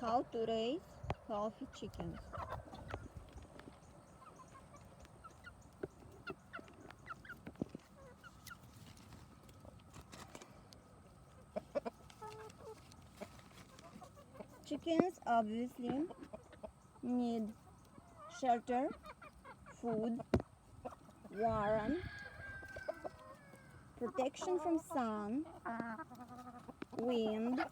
How to raise healthy chickens. Chickens obviously need shelter, food, warren, protection from sun, wind,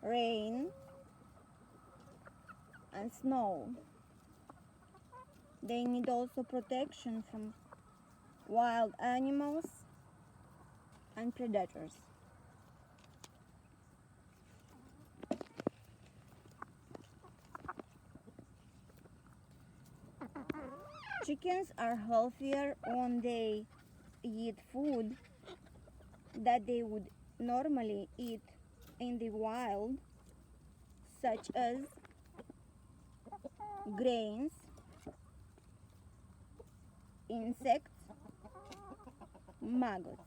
rain, and snow. They need also protection from wild animals and predators. Chickens are healthier when they eat food that they would normally eat in the wild, such as grains, insects, maggots.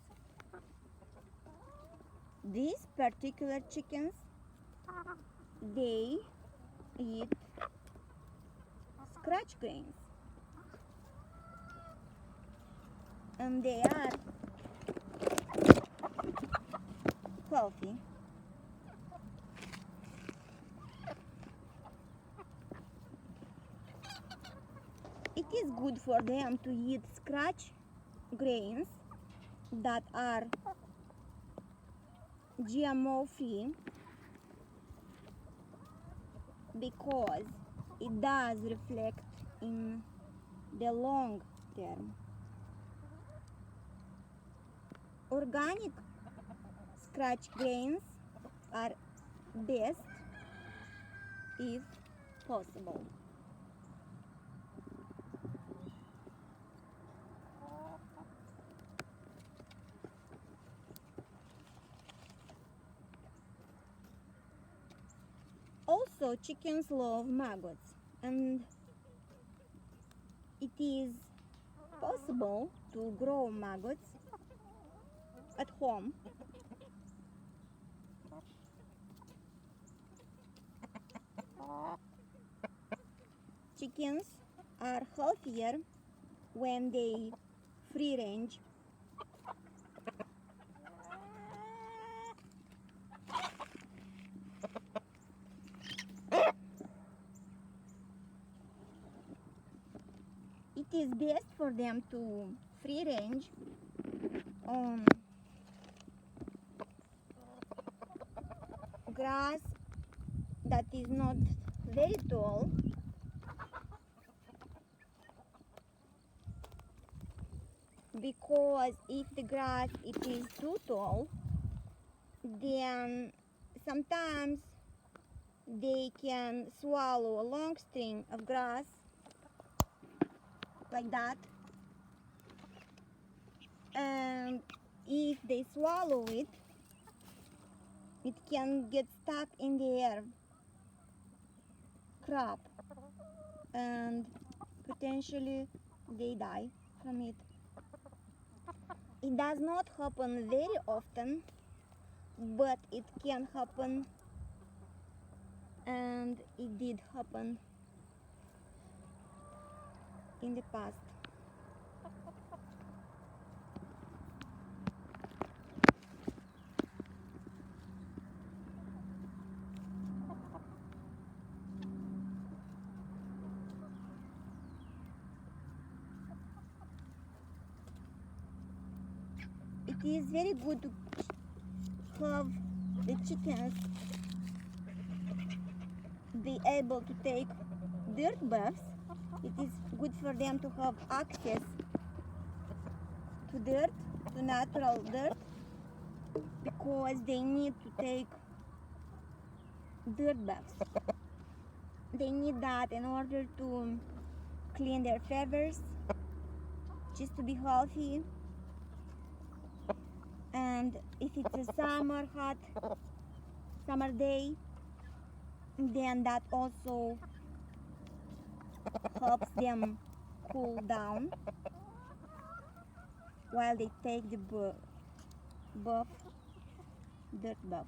These particular chickens, they eat scratch grains, and they are healthy. It is good for them to eat scratch grains that are GMO free because it does reflect in the long term. Organic scratch grains are best if possible. Also, chickens love maggots, and it is possible to grow maggots at home. Chickens are healthier when they free range. It is best for them to free range on grass that is not very tall, because if the grass it is too tall, then sometimes they can swallow a long string of grass like that, and if they swallow it, it can get stuck in their crop and potentially they die from it. It does not happen very often, but it can happen, and it did happen in the past. It is very good to have the chickens be able to take dirt baths. It is good for them to have access to dirt, to natural dirt, because they need to take dirt baths. They need that in order to clean their feathers, just to be healthy. And if it's a hot summer day, then that also helps them cool down while they take the dirt bath.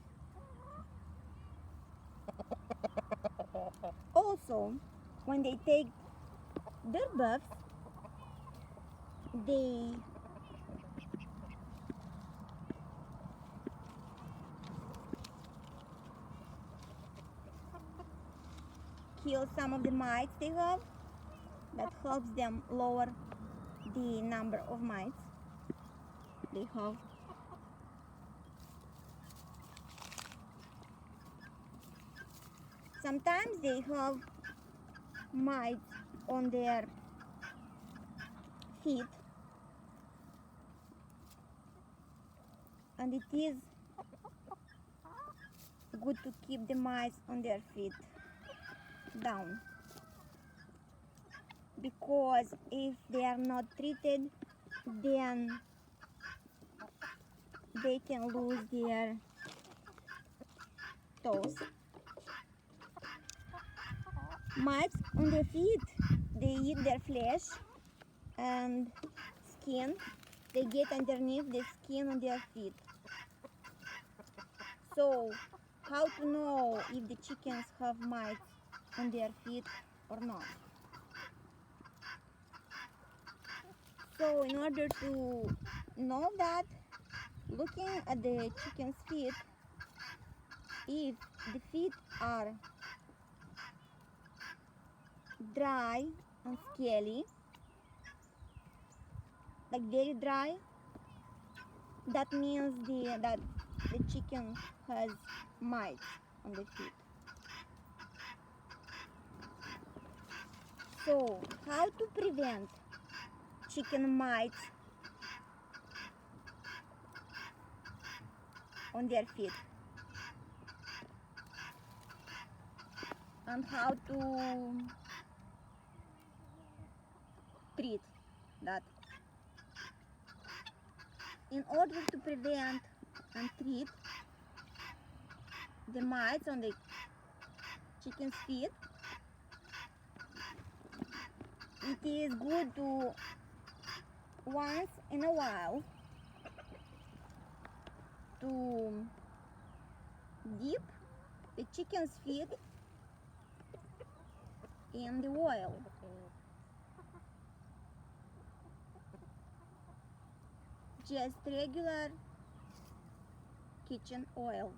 Also, when they take dirt baths, they kill some of the mites they have. That helps them lower the number of mites they have. Sometimes they have mites on their feet, and it is good to keep the mice on their feet down, because if they are not treated, then they can lose their toes. Mites on their feet, they eat their flesh and skin. They get underneath the skin on their feet. So, how to know if the chickens have mites on their feet or not? So, in order to know that, looking at the chicken's feet, if the feet are dry and scaly, like very dry, that means that the chicken has mites on the feet. So, how to prevent chicken mites on their feet? And how to treat that? In order to prevent and treat the mites on the chicken's feet, it is good to once in a while to dip the chicken's feet in the oil. Just regular kitchen oil.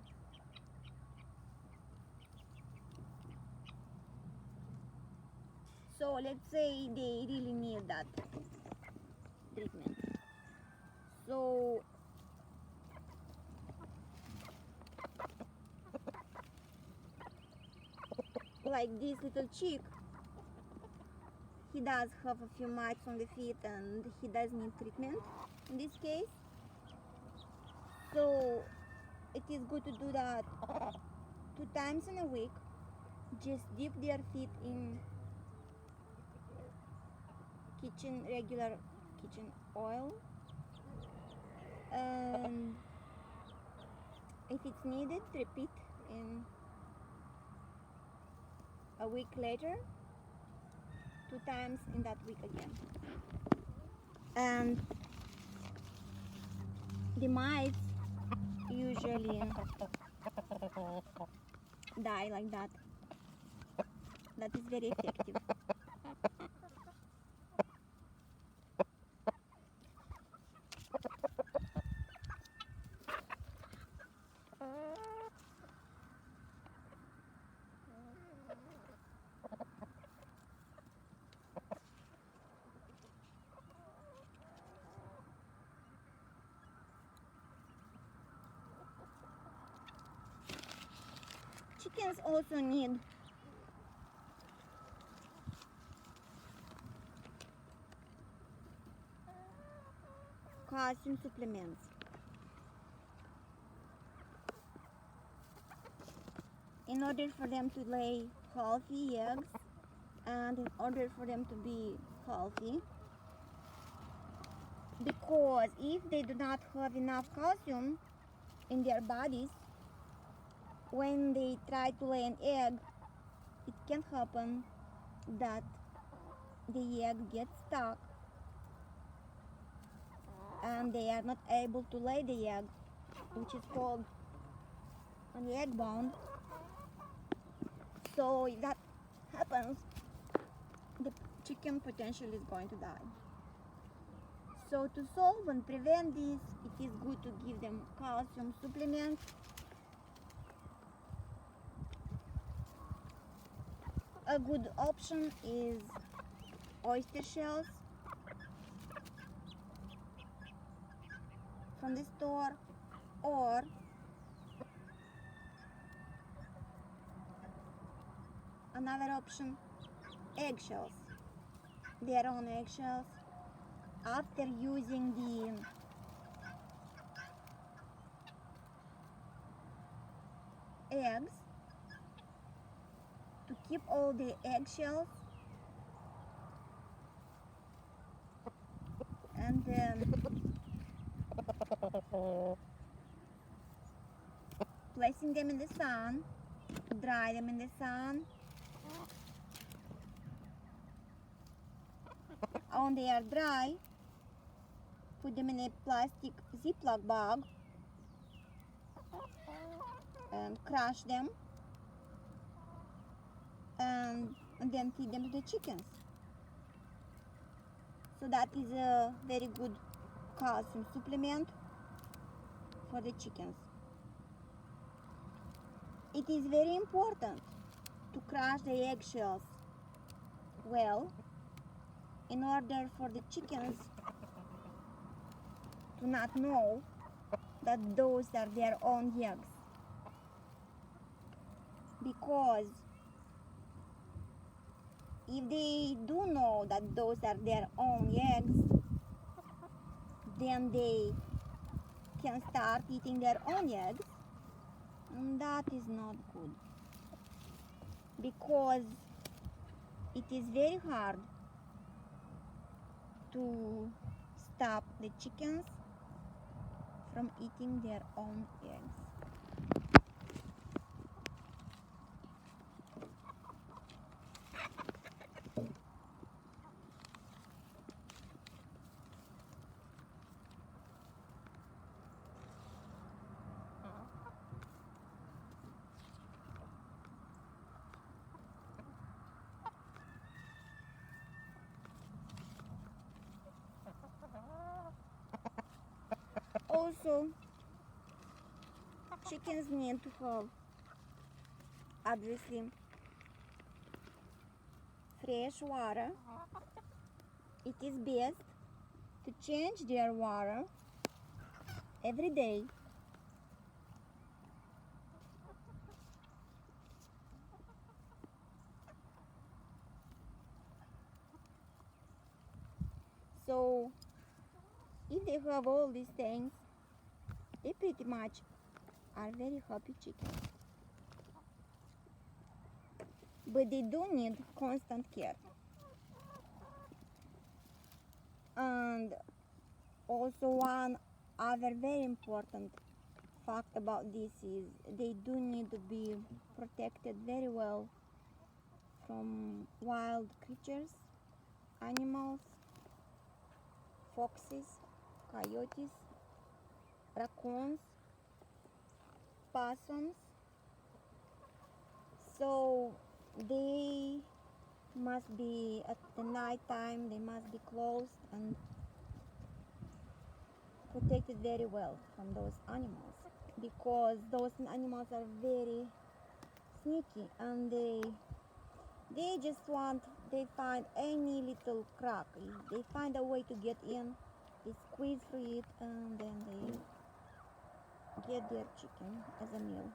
So let's say they really need that treatment. So like this little chick, he does have a few mites on the feet and he does need treatment in this case. So it is good to do that 2 times in a week. Just dip their feet in regular kitchen oil, and if it's needed, repeat in a week later, 2 times in that week again. And the mites usually die like that. That is very effective. Chickens also need calcium supplements. In order for them to lay healthy eggs and in order for them to be healthy, because if they do not have enough calcium in their bodies, when they try to lay an egg, it can happen that the egg gets stuck and they are not able to lay the egg, which is called an egg bound. So if that happens, the chicken potentially is going to die. So to solve and prevent this, it is good to give them calcium supplements. A good option is oyster shells from the store, or another option, eggshells, their own eggshells. After using the eggs, to keep all the eggshells, and then placing them in the sun, dry them in the sun. When they are dry, put them in a plastic Ziploc bag and crush them, and then feed them to the chickens. So that is a very good calcium supplement for the chickens. It is very important to crush the eggshells well in order for the chickens to not know that those are their own eggs. Because if they do know that those are their own eggs, then they can start eating their own eggs, and that is not good, because it is very hard to stop the chickens from eating their own eggs. Also, chickens need to have, obviously, fresh water. It is best to change their water every day. So if they have all these things, they pretty much are very happy chickens. But they do need constant care. And also one other very important fact about this is they do need to be protected very well from wild creatures, animals, foxes, coyotes, raccoons, possums. So they must be, at the night time, they must be closed and protected very well from those animals, because those animals are very sneaky, and they just want, they find any little crack, they find a way to get in, they squeeze through it, and then they get their chicken as a meal.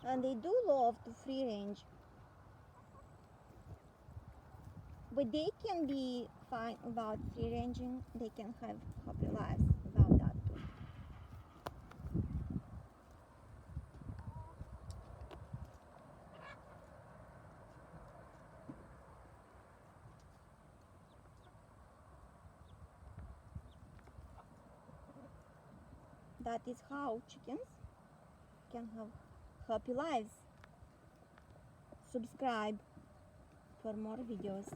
And they do love to free range, but they can be fine without free ranging. They can have happy lives without that too. That is how chickens can have happy lives. Subscribe for more videos.